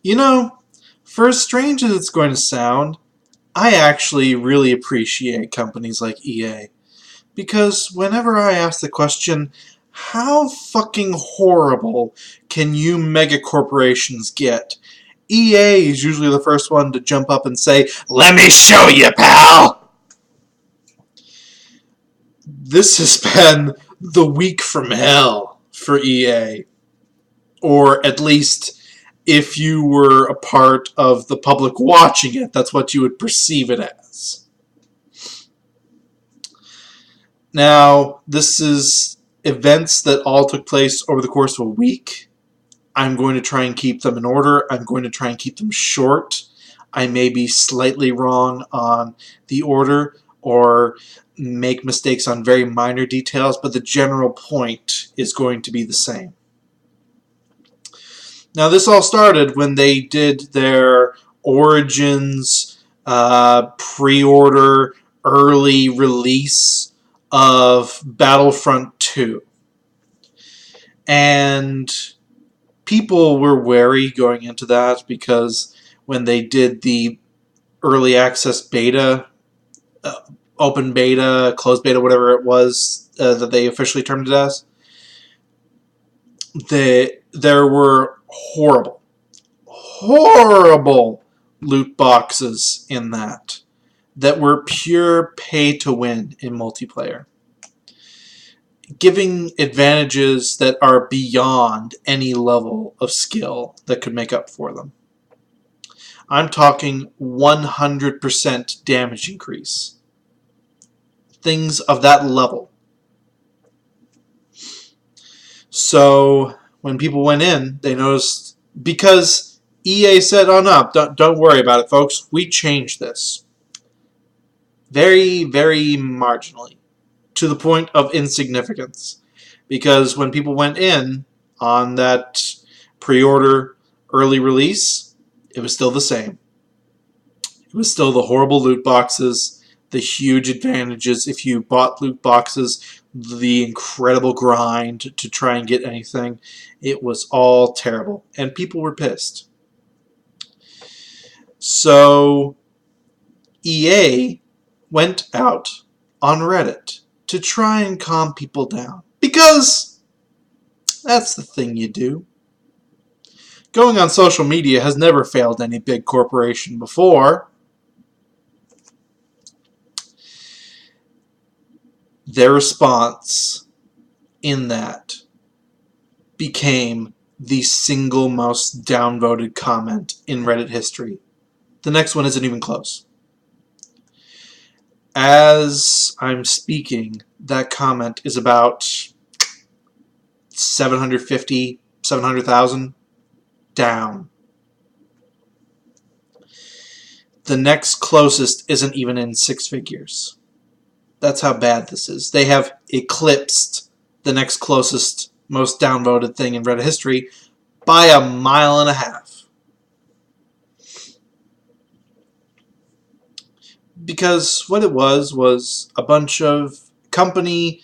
You know, for as strange as it's going to sound, I actually really appreciate companies like EA. Because whenever I ask the question, how fucking horrible can you mega corporations get? EA is usually the first one to jump up and say, "Let me show you, pal!" This has been the week from hell for EA. Or at least if you were a part of the public watching it, that's what you would perceive it as. Now, this is events that all took place over the course of a week. I'm going to try and keep them in order. I'm going to try and keep them short. I may be slightly wrong on the order or make mistakes on very minor details, but the general point is going to be the same. Now, this all started when they did their Origins pre-order early release of Battlefront 2. And people were wary going into that because when they did the early access beta, open beta, closed beta, whatever it was that they officially termed it as, there were horrible loot boxes in that were pure pay to win in multiplayer, giving advantages that are beyond any level of skill that could make up for them. I'm talking 100% damage increase. Things of that level. So when people went in, they noticed, because EA said, "Oh no, don't worry about it, folks. We changed this." Very, very marginally, to the point of insignificance. Because when people went in on that pre-order early release, it was still the same. It was still the horrible loot boxes, the huge advantages if you bought loot boxes, the incredible grind to try and get anything. It was all terrible, and people were pissed. So EA went out on Reddit to try and calm people down, because that's the thing you do. Going on social media has never failed any big corporation before. Their response in that became the single most downvoted comment in Reddit history. The next one isn't even close. As I'm speaking, that comment is about 750, 700,000 down. The next closest isn't even in six figures. That's how bad this is. They have eclipsed the next closest, most downvoted thing in Reddit history by a mile and a half. Because what it was a bunch of company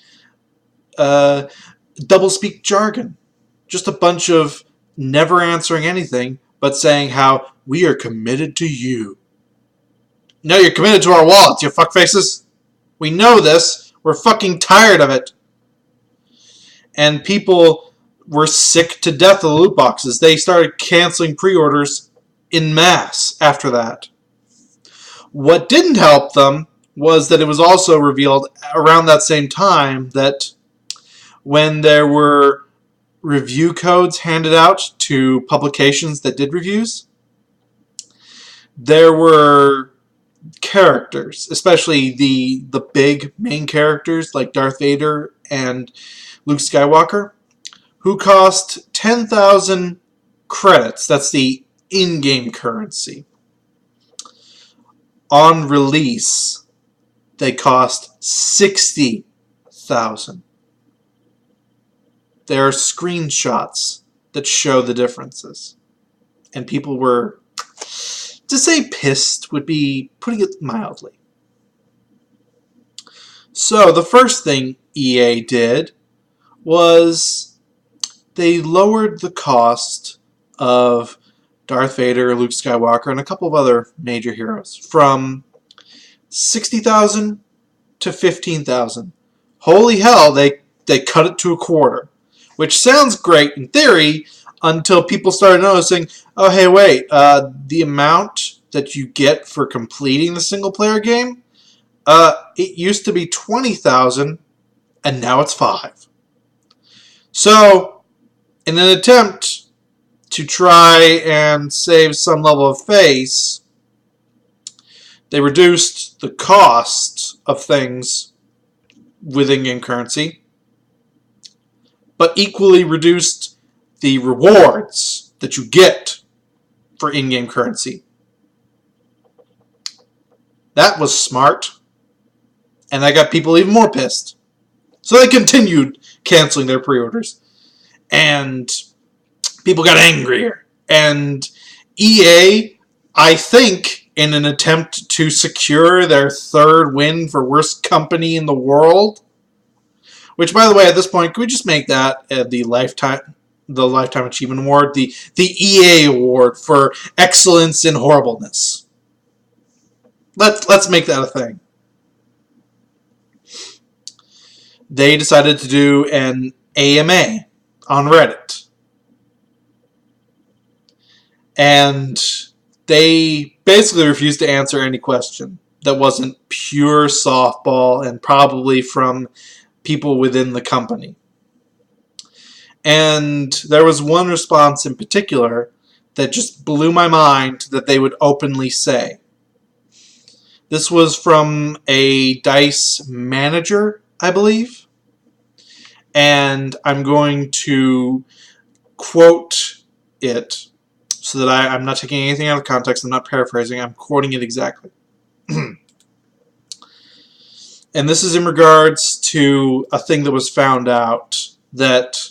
doublespeak jargon. Just a bunch of never answering anything, but saying how we are committed to you. No, you're committed to our wallets, you fuckfaces. We know this. We're fucking tired of it. And people were sick to death of the loot boxes. They started canceling pre-orders en masse after that. What didn't help them was that it was also revealed around that same time that when there were review codes handed out to publications that did reviews, there were characters, especially the big main characters like Darth Vader and Luke Skywalker, who cost 10,000 credits. That's the in-game currency. On release, they cost 60,000. There are screenshots that show the differences. And people were, to say pissed would be putting it mildly. So the first thing EA did was they lowered the cost of Darth Vader, Luke Skywalker, and a couple of other major heroes. From 60,000 to 15,000. Holy hell, they cut it to a quarter. Which sounds great in theory until people started noticing, oh, hey, wait, the amount that you get for completing the single-player game, it used to be 20,000, and now it's 5. So, in an attempt to try and save some level of face, they reduced the cost of things with in-game currency, but equally reduced the rewards that you get for in-game currency. That was smart, and that got people even more pissed. So they continued canceling their pre-orders, and people got angrier. And EA, I think, in an attempt to secure their third win for worst company in the world, which, by the way, at this point, can we just make that the Lifetime Achievement Award, the EA award for excellence in horribleness? Let's make that a thing. They decided to do an AMA on Reddit. And they basically refused to answer any question that wasn't pure softball and probably from people within the company. And there was one response in particular that just blew my mind that they would openly say. This was from a DICE manager, I believe. And I'm going to quote it so that I'm not taking anything out of context. I'm not paraphrasing. I'm quoting it exactly. And this is in regards to a thing that was found out, that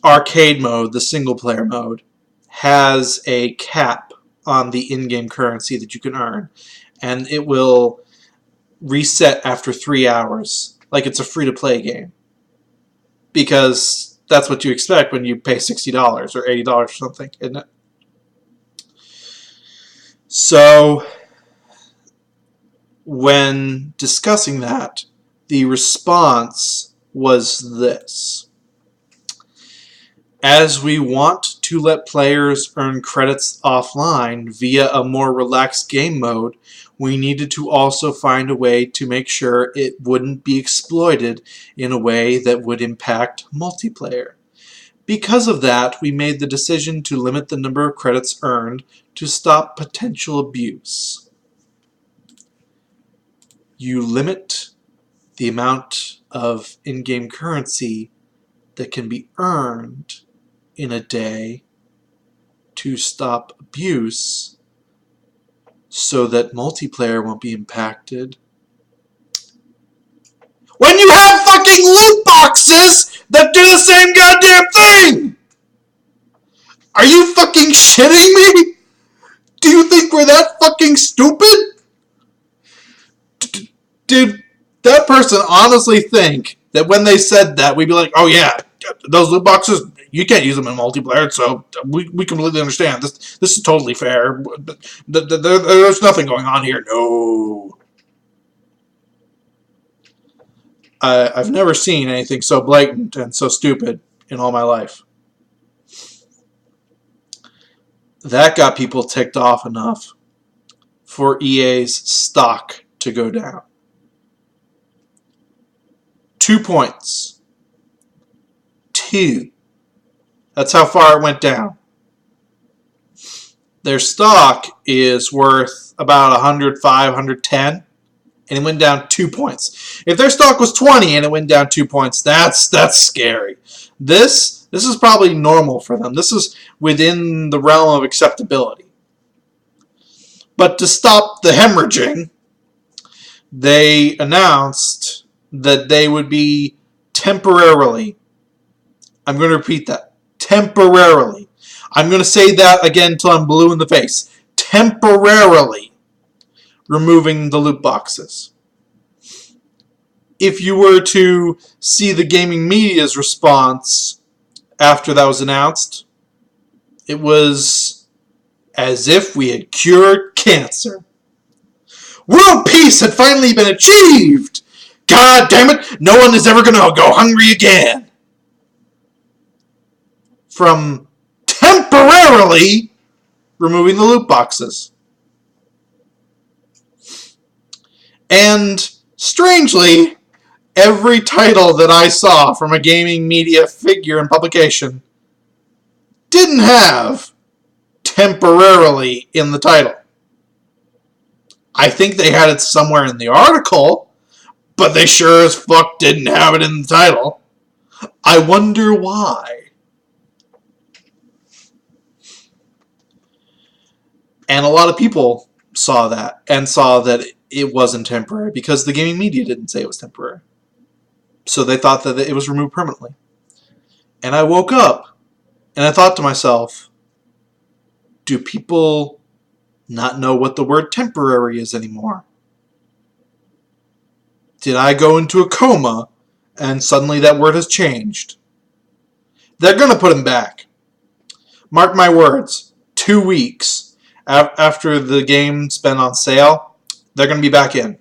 arcade mode, the single-player mode, has a cap on the in-game currency that you can earn. And it will reset after 3 hours, like it's a free-to-play game. Because that's what you expect when you pay $60 or $80 or something, isn't it? So, when discussing that, the response was this. As we want to let players earn credits offline via a more relaxed game mode, we needed to also find a way to make sure it wouldn't be exploited in a way that would impact multiplayer. Because of that, we made the decision to limit the number of credits earned to stop potential abuse. You limit the amount of in-game currency that can be earned in a day to stop abuse so that multiplayer won't be impacted. When you have fucking loot boxes that do the same goddamn thing! Are you fucking shitting me? Do you think we're that fucking stupid? Did that person honestly think that when they said that, we'd be like, oh yeah, those loot boxes, you can't use them in multiplayer, so we completely understand. This is totally fair. There's nothing going on here. No. I've never seen anything so blatant and so stupid in all my life. That got people ticked off enough for EA's stock to go down. 2 points. 2. That's how far it went down. Their stock is worth about 105, 110, and it went down 2 points. If their stock was 20 and it went down 2 points, that's scary. This is probably normal for them. This is within the realm of acceptability. But to stop the hemorrhaging, they announced that they would be temporarily, I'm going to repeat that, temporarily. I'm going to say that again until I'm blue in the face. Temporarily removing the loot boxes. If you were to see the gaming media's response after that was announced, it was as if we had cured cancer. World peace had finally been achieved! God damn it, no one is ever gonna go hungry again! From temporarily removing the loot boxes. And strangely, every title that I saw from a gaming media figure and publication didn't have temporarily in the title. I think they had it somewhere in the article, but they sure as fuck didn't have it in the title. I wonder why. And a lot of people saw that and saw that it wasn't temporary because the gaming media didn't say it was temporary. So they thought that it was removed permanently. And I woke up and I thought to myself, do people not know what the word temporary is anymore? Did I go into a coma and suddenly that word has changed? They're going to put him back. Mark my words, 2 weeks after the game's been on sale, they're going to be back in.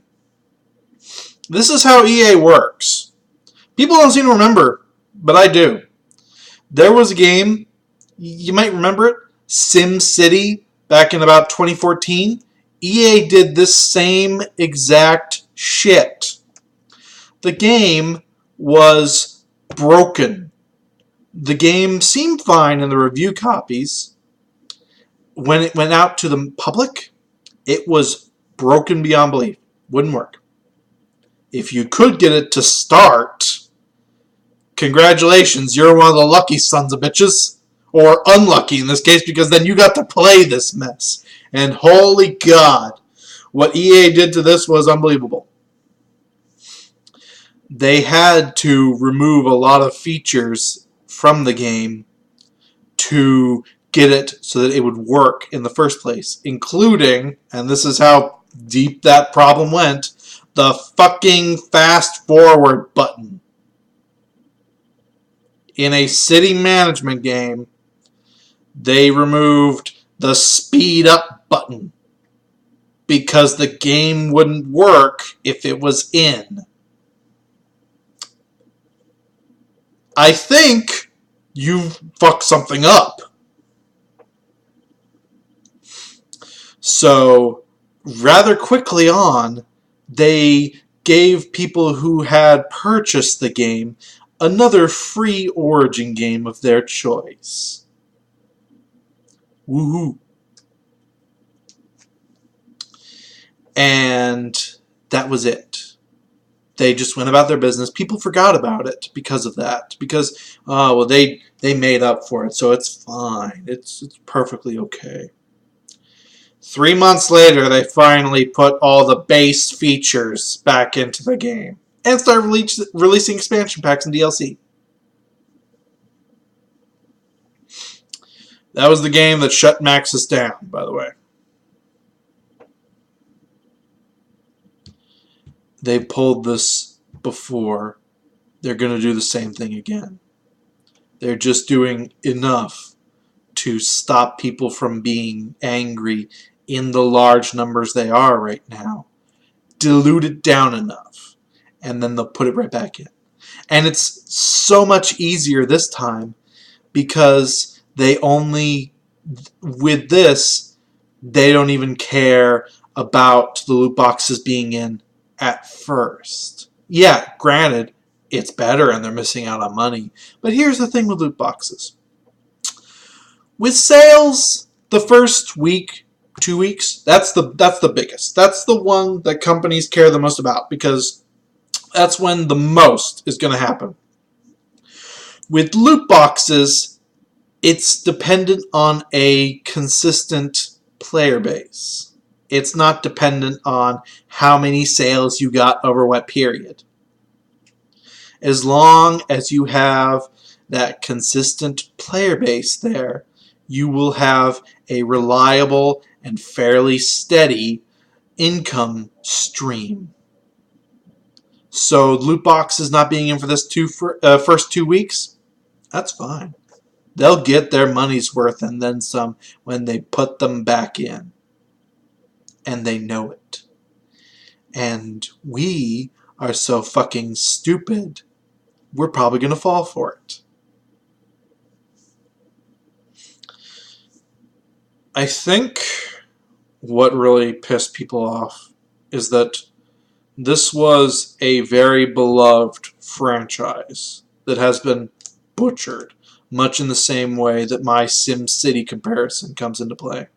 This is how EA works. People don't seem to remember, but I do. There was a game, you might remember it, SimCity, back in about 2014. EA did this same exact shit. The game was broken. The game seemed fine in the review copies. When it went out to the public, it was broken beyond belief. Wouldn't work. If you could get it to start, congratulations, you're one of the lucky sons of bitches. Or unlucky in this case, because then you got to play this mess. And holy God, what EA did to this was unbelievable. They had to remove a lot of features from the game to get it so that it would work in the first place, including, and this is how deep that problem went, the fucking fast forward button. In a city management game, they removed the speed up button because the game wouldn't work if it was in. I think you fucked something up. So, rather quickly on, they gave people who had purchased the game another free Origin game of their choice. Woohoo. And that was it. They just went about their business. People forgot about it because of that. Because, well, they made up for it, so it's fine. It's perfectly okay. 3 months later, they finally put all the base features back into the game. And started releasing expansion packs and DLC. That was the game that shut Maxis down, by the way. They pulled this before. They're going to do the same thing again. They're just doing enough to stop people from being angry in the large numbers they are right now. Dilute it down enough, and then they'll put it right back in. And it's so much easier this time because they only, with this, they don't even care about the loot boxes being in at first. Yeah, granted, it's better and they're missing out on money. But here's the thing with loot boxes. With sales, the first week, 2 weeks, that's the biggest. That's the one that companies care the most about because that's when the most is going to happen. With loot boxes, it's dependent on a consistent player base. It's not dependent on how many sales you got over what period. As long as you have that consistent player base there, you will have a reliable and fairly steady income stream. So loot boxes not being in for this first 2 weeks, that's fine. They'll get their money's worth and then some when they put them back in. And they know it. And we are so fucking stupid, we're probably going to fall for it. I think what really pissed people off is that this was a very beloved franchise that has been butchered, much in the same way that my SimCity comparison comes into play.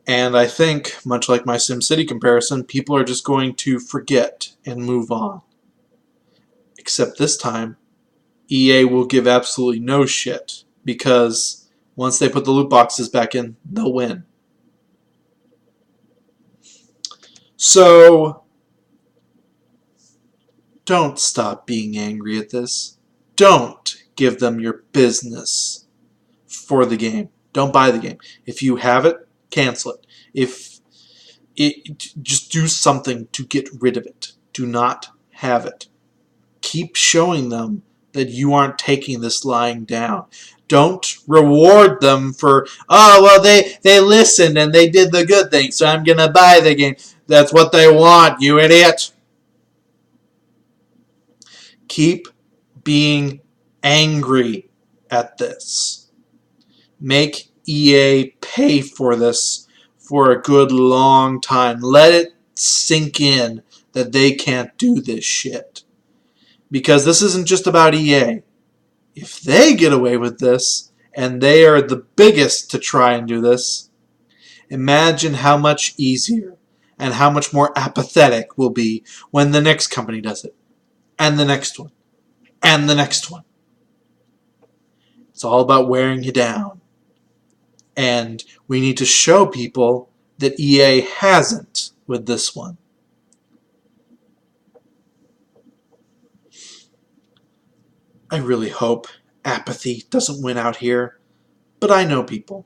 And I think, much like my SimCity comparison, people are just going to forget and move on. Except this time, EA will give absolutely no shit, because once they put the loot boxes back in, they'll win. So, don't stop being angry at this. Don't give them your business for the game. Don't buy the game. If you have it, cancel it. Just do something to get rid of it. Do not have it. Keep showing them that you aren't taking this lying down. Don't reward them for, oh, well, they listened and they did the good thing, so I'm going to buy the game. That's what they want, you idiot. Keep being angry at this. Make EA pay for this for a good long time. Let it sink in that they can't do this shit. Because this isn't just about EA. If they get away with this, and they are the biggest to try and do this, imagine how much easier and how much more apathetic will be when the next company does it. And the next one. And the next one. It's all about wearing you down. And we need to show people that EA hasn't with this one. I really hope apathy doesn't win out here, but I know people.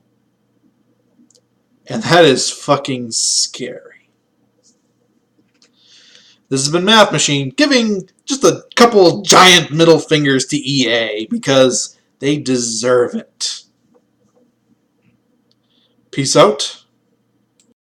And that is fucking scary. This has been Math Machine, giving just a couple giant middle fingers to EA because they deserve it. Peace out.